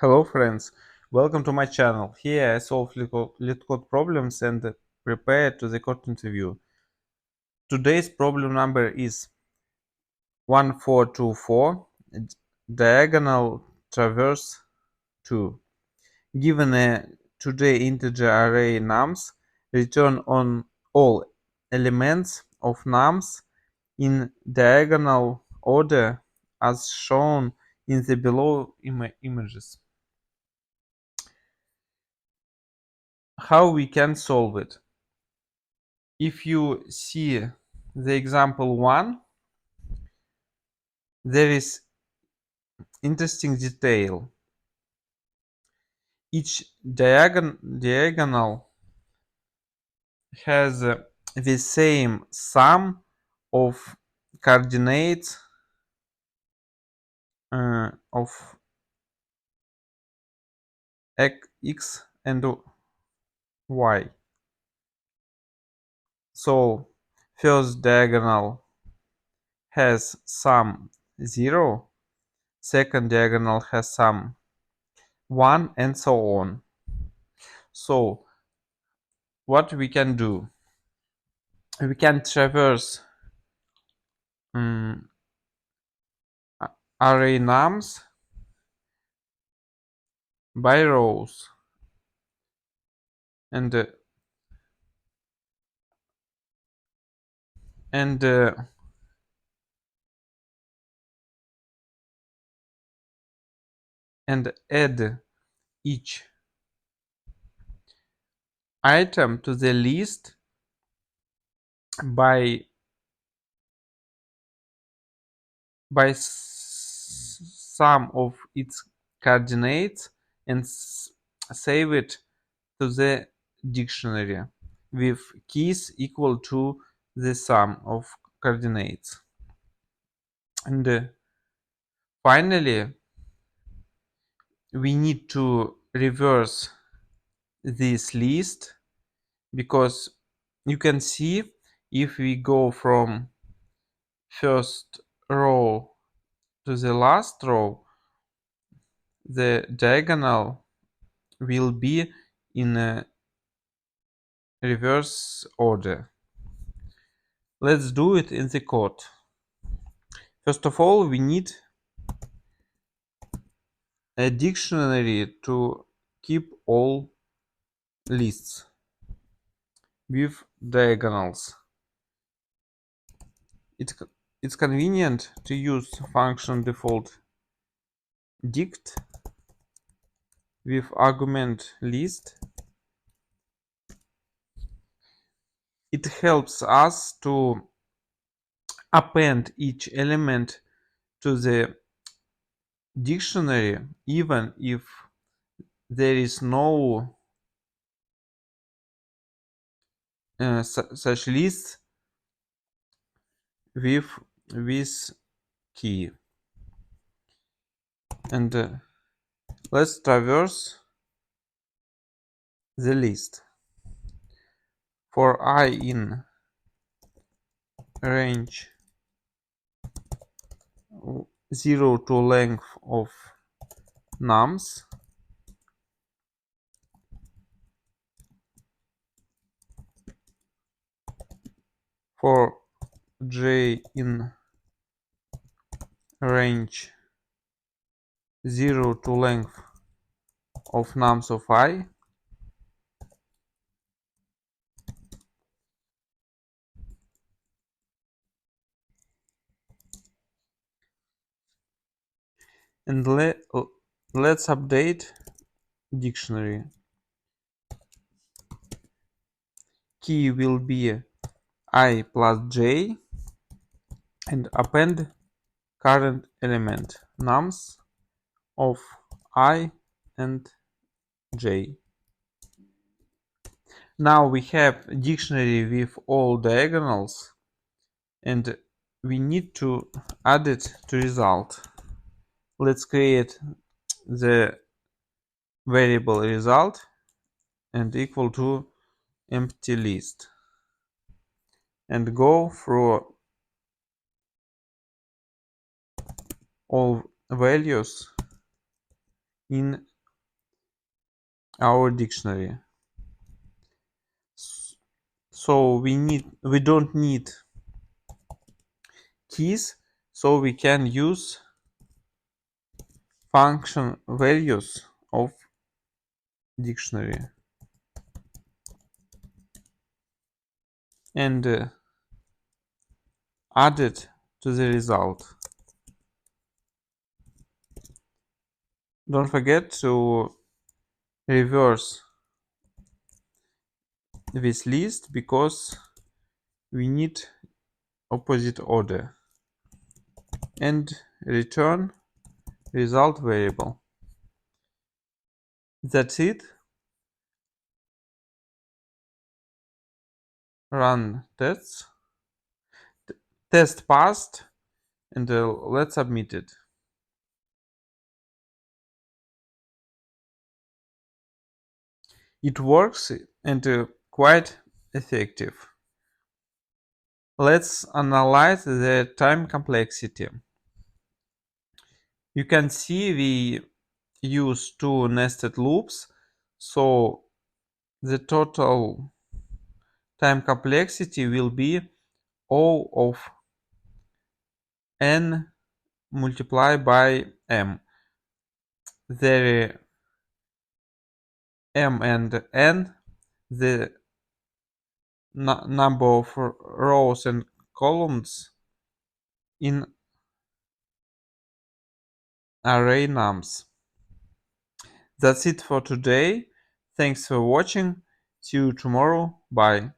Hello friends, welcome to my channel. Here I solve LeetCode problems and prepare to the code interview. Today's problem number is 1424, diagonal traverse 2. Given a today integer array nums, return on all elements of nums in diagonal order as shown in the below images. How we can solve it? If you see the example 1, there is interesting detail. Each diagonal has the same sum of coordinates of x and y. So first diagonal has sum 0, second diagonal has sum 1, and so on. So what we can do? We can traverse array nums by rows and uh, and uh, and add each item to the list by sum of its coordinates and save it to the dictionary with keys equal to the sum of coordinates. And finally, we need to reverse this list, because you can see if we go from first row to the last row, the diagonal will be in a reverse order. Let's do it in the code. First of all, we need a dictionary to keep all lists with diagonals. It's convenient to use function default dict with argument list. It helps us to append each element to the dictionary even if there is no such list with this key. And let's traverse the list. For I in range 0 to length of nums, for j in range 0 to length of nums of I, and let's update dictionary. Key will be I plus j and append current element nums of I and j. Now we have a dictionary with all diagonals and we need to add it to result. Let's create the variable result and equal to empty list and go through all values in our dictionary. So we don't need keys, so we can use function values of dictionary and add it to the result. Don't forget to reverse this list because we need opposite order and return result variable. That's it. Run tests. Test passed and let's submit it. It works and quite effective. Let's analyze the time complexity. You can see we use two nested loops, so the total time complexity will be O of n multiplied by m. The m and n, the number of rows and columns in array nums. That's it for today. Thanks for watching. See you tomorrow. Bye.